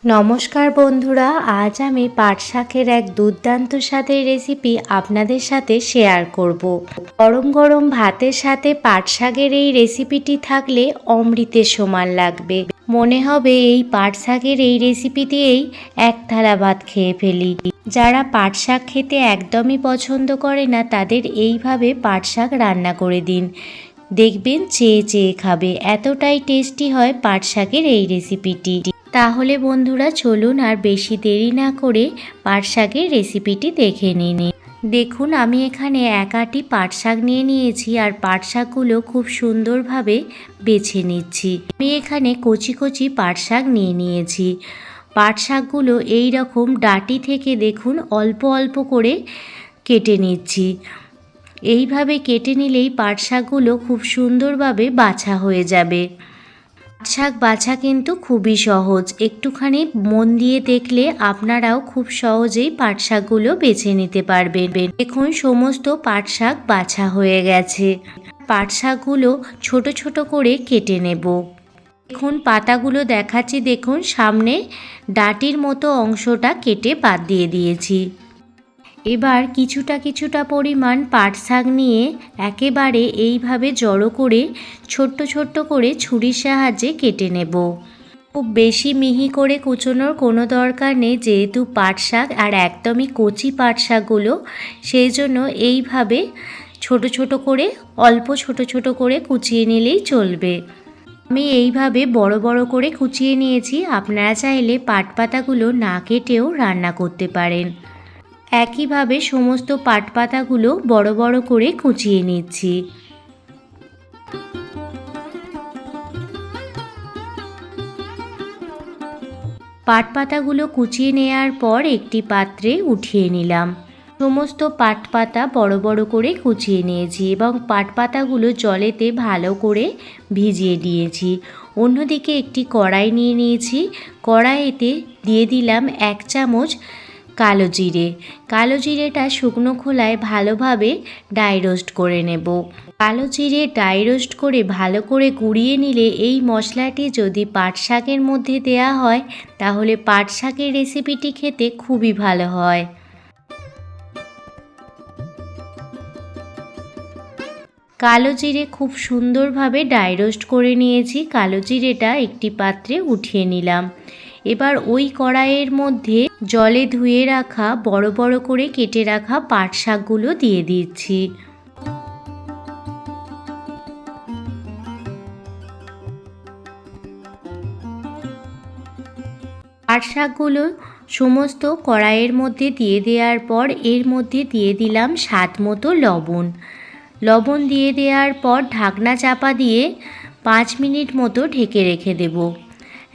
নমস্কার বন্ধুরা, আজ আমি পাট শাকের এক দুর্দান্ত স্বাদের রেসিপি আপনাদের সাথে শেয়ার করব। গরম গরম ভাতের সাথে পাট শাকের এই রেসিপিটি থাকলে অমৃতের সমান লাগবে। মনে হবে এই পাট শাকের এই রেসিপি দিয়েই এক থালা ভাত খেয়ে ফেলি। যারা পাট শাক খেতে একদমই পছন্দ করে না তাদের এইভাবে পাট শাক রান্না করে দিন, দেখবেন চেয়ে চেয়ে খাবে। এতটাই টেস্টি হয় পাট শাকের এই রেসিপিটি। তাহলে বন্ধুরা চলুন আর বেশি দেরি না করে পাট শাকের রেসিপিটি দেখে নিন। দেখুন, আমি এখানে এক আঁটি পাট শাক নিয়ে নিয়েছি আর পাট শাকগুলো খুব সুন্দরভাবে বেছে নিচ্ছি। আমি এখানে কচি কচি পাট শাক নিয়ে নিয়েছি। পাট শাকগুলো এই রকম ডাঁটি থেকে দেখুন অল্প অল্প করে কেটে নিচ্ছি। এইভাবে কেটে নিলেই পাট শাকগুলো খুব সুন্দরভাবে বাছা হয়ে যাবে। পাট শাক বাছা কিন্তু খুবই সহজ, একটুখানি মন দিয়ে দেখলে আপনারাও খুব সহজেই পাট শাকগুলো বেছে নিতে পারবেন। দেখুন, সমস্ত পাট শাক বাছা হয়ে গেছে। পাট শাকগুলো ছোট ছোট করে কেটে নেব। দেখুন, পাতাগুলো দেখাচ্ছি, দেখুন সামনে ডাঁটির মতো অংশটা কেটে বাদ দিয়ে দিয়েছি। এবার কিছুটা পরিমাণ পাট শাক নিয়ে একেবারে এইভাবে জড়ো করে ছোট্ট ছোট্ট করে ছুরির সাহায্যে কেটে নেব। খুব বেশি মিহি করে কুচোনোর কোনো দরকার নেই, যেহেতু পাট শাক আর একদমই কচি পাট শাকগুলো, সেই জন্য এইভাবে ছোট ছোট করে অল্প ছোট ছোট করে কুচিয়ে নিলেই চলবে। আমি এইভাবে বড় বড় করে কুচিয়ে নিয়েছি। আপনারা চাইলে পাট পাতাগুলো না কেটেও রান্না করতে পারেন। একইভাবে সমস্ত পাট পাতাগুলো বড় বড় করে কুচিয়ে নিচ্ছি। পাট পাতাগুলো কুচিয়ে নেওয়ার পর একটি পাত্রে উঠিয়ে নিলাম। সমস্ত পাট পাতা বড় বড় করে কুচিয়ে নিয়েছি এবং পাট পাতাগুলো জলেতে ভালো করে ভিজিয়ে দিয়েছি। অন্যদিকে একটি কড়াই নিয়ে নিয়েছি। কড়াইতে দিয়ে দিলাম 1 চামচ কালো জিরে। কালো জিরেটা শুকনো খোলায় ভালোভাবে ড্রাই রোস্ট করে নেব। কালো জিরে ড্রাই রোস্ট করে ভালো করে গুঁড়িয়ে নিলে এই মশলাটি যদি পাট শাকের মধ্যে দেয়া হয় তাহলে পাট শাকের রেসিপিটি খেতে খুবই ভালো হয়। কালো জিরে খুব সুন্দরভাবে ড্রাই রোস্ট করে নিয়েছি। কালো জিরেটা একটি পাত্রে উঠিয়ে নিলাম। এবার ওই কড়াইয়ের মধ্যে জলে ধুয়ে রাখা বড় বড় করে কেটে রাখা পাট শাকগুলো দিয়ে দিচ্ছি। পাট শাকগুলো সমস্ত কড়াইয়ের মধ্যে দিয়ে দেওয়ার পর এর মধ্যে দিয়ে দিলাম স্বাদ মতো লবণ। লবণ দিয়ে দেওয়ার পর ঢাকনা চাপা দিয়ে 5 মিনিট মতো ঢেকে রেখে দেব।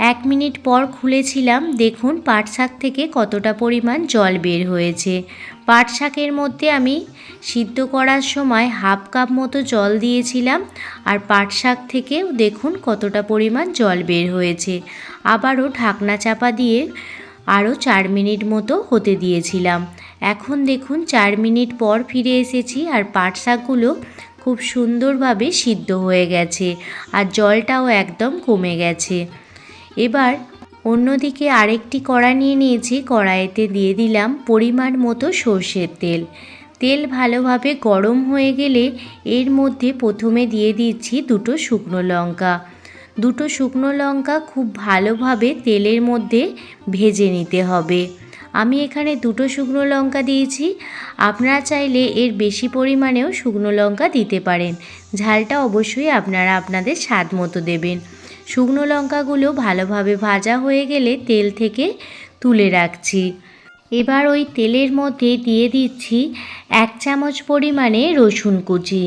1 মিনিট পর খুলেছিলাম, দেখুন পাট শাক থেকে কতটা পরিমাণ জল বের হয়েছে। পাট শাকের মধ্যে আমি সিদ্ধ করার সময় 1/2 কাপ মতো জল দিয়েছিলাম আর পাট শাক থেকেও দেখুন কতটা পরিমাণ জল বের হয়েছে। আবারও ঢাকনা চাপা দিয়ে আরও 4 মিনিট মতো হতে দিয়েছিলাম। এখন দেখুন 4 মিনিট পর ফিরে এসেছি আর পাট শাকগুলো খুব সুন্দরভাবে সিদ্ধ হয়ে গেছে আর জলটাও একদম কমে গেছে। এবার অন্যদিকে আরেকটি কড়া নিয়ে নিয়েছি। কড়াইতে দিয়ে দিলাম পরিমাণ মতো সর্ষের তেল। তেল ভালোভাবে গরম হয়ে গেলে এর মধ্যে প্রথমে দিয়ে দিচ্ছি 2টো শুকনো লঙ্কা। 2টো শুকনো লঙ্কা খুব ভালোভাবে তেলের মধ্যে ভেজে নিতে হবে। আমি এখানে 2টো শুকনো লঙ্কা দিয়েছি, আপনারা চাইলে এর বেশি পরিমাণেও শুকনো লঙ্কা দিতে পারেন। ঝালটা অবশ্যই আপনারা আপনাদের স্বাদ মতো দেবেন। শুকনো লঙ্কাগুলো ভালোভাবে ভাজা হয়ে গেলে তেল থেকে তুলে রাখছি। এবার ওই তেলের মধ্যে দিয়ে দিচ্ছি 1 চামচ পরিমাণে রসুন কুচি।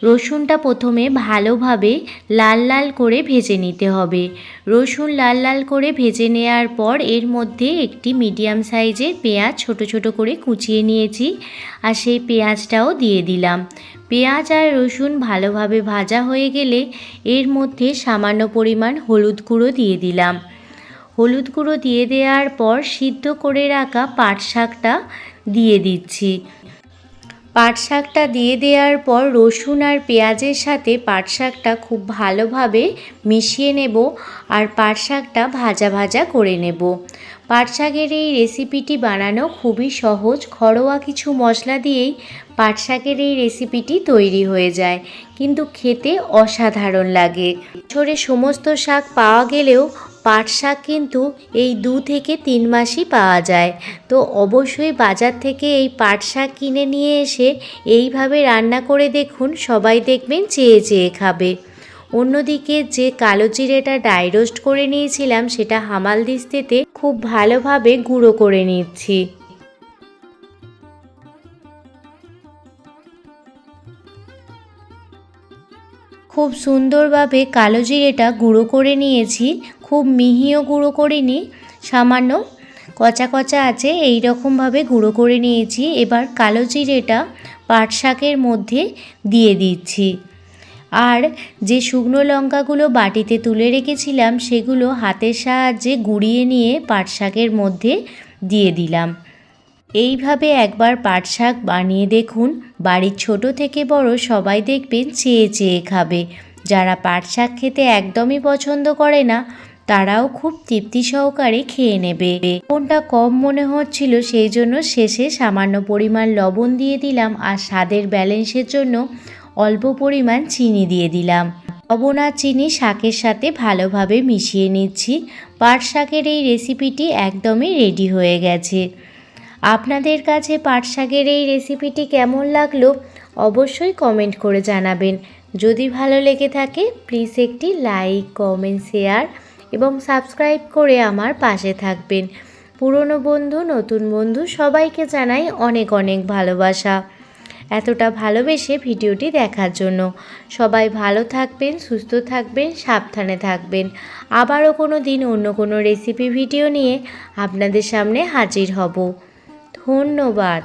রসুনটা প্রথমে ভালোভাবে লাল লাল করে ভেজে নিতে হবে। রসুন লাল লাল করে ভেজে নেওয়ার পর এর মধ্যে একটি মিডিয়াম সাইজের পেঁয়াজ ছোট ছোট করে কুচিয়ে নিয়েছি আর সেই পেঁয়াজটাও দিয়ে দিলাম। পেঁয়াজ আর রসুন ভালোভাবে ভাজা হয়ে গেলে এর মধ্যে সামান্য পরিমাণ হলুদ গুঁড়ো দিয়ে দিলাম। হলুদ গুঁড়ো দিয়ে দেওয়ার পর সিদ্ধ করে রাখা পাট শাকটা দিয়ে দিচ্ছি। পাট শাকটা দিয়ে দেওয়ার পর রসুন আর পেঁয়াজের সাথে পাট শাকটা খুব ভালোভাবে মিশিয়ে নেব আর পাট শাকটা ভাজা ভাজা করে নেব। পাট শাকের এই রেসিপিটি বানানো খুবই সহজ, ঘরোয়া কিছু মশলা দিয়েই পাট শাকের এই রেসিপিটি তৈরি হয়ে যায়, কিন্তু খেতে অসাধারণ লাগে। বছরে সমস্ত শাক পাওয়া গেলেও পাট শাক কিন্তু এই 2 থেকে 3 মাসই পাওয়া যায়। তো অবশ্যই বাজার থেকে এই পাট শাক কিনে নিয়ে এসে এইভাবে রান্না করে দেখুন, সবাই দেখবেন চেয়ে চেয়ে খাবে। অন্যদিকে যে কালো জিরেটা ড্রাই রোস্ট করে নিয়েছিলাম সেটা হামালদিস্তাতে খুব ভালোভাবে গুঁড়ো করে নিচ্ছি। খুব সুন্দরভাবে কালো জিরেটা গুঁড়ো করে নিয়েছি, খুব মিহিও গুঁড়ো করিনি, সামান্য কচা কচা আছে এই রকমভাবে গুঁড়ো করে নিয়েছি। এবার কালো জিরেটা পাট শাকের মধ্যে দিয়ে দিচ্ছি আর যে শুকনো লঙ্কাগুলো বাটিতে তুলে রেখেছিলাম সেগুলো হাতের সাহায্যে গুঁড়িয়ে নিয়ে পাট শাকের মধ্যে দিয়ে দিলাম। এইভাবে একবার পাট শাক বানিয়ে দেখুন, বাড়ির ছোট থেকে বড় সবাই দেখবেন চেয়ে চেয়ে খাবে। যারা পাট শাক খেতে একদমই পছন্দ করে না তারাও খুব তৃপ্তি সহকারে খেয়ে নেবে। লবণটা কম মনে হচ্ছিল সেই জন্য শেষে সামান্য পরিমাণ লবণ দিয়ে দিলাম আর স্বাদের ব্যালেন্সের জন্য অল্প পরিমাণ চিনি দিয়ে দিলাম। লবণ আর চিনি শাকের সাথে ভালোভাবে মিশিয়ে নিচ্ছি। পাট শাকের এই রেসিপিটি একদমই রেডি হয়ে গেছে। আপনাদের কাছে পাট শাকের এই রেসিপিটি কেমন লাগলো অবশ্যই কমেন্ট করে জানাবেন। যদি ভালো লেগে থাকে প্লিজ একটি লাইক, কমেন্ট, শেয়ার এবং সাবস্ক্রাইব করে আমার পাশে থাকবেন। পুরনো বন্ধু, নতুন বন্ধু সবাইকে জানাই অনেক অনেক ভালোবাসা। এতটা ভালোবেসে ভিডিওটি দেখার জন্য সবাই ভালো থাকবেন, সুস্থ থাকবেন, সাবধানে থাকবেন। আবারও কোনো দিন অন্য কোনো রেসিপি ভিডিও নিয়ে আপনাদের সামনে হাজির হব। ধন্যবাদ।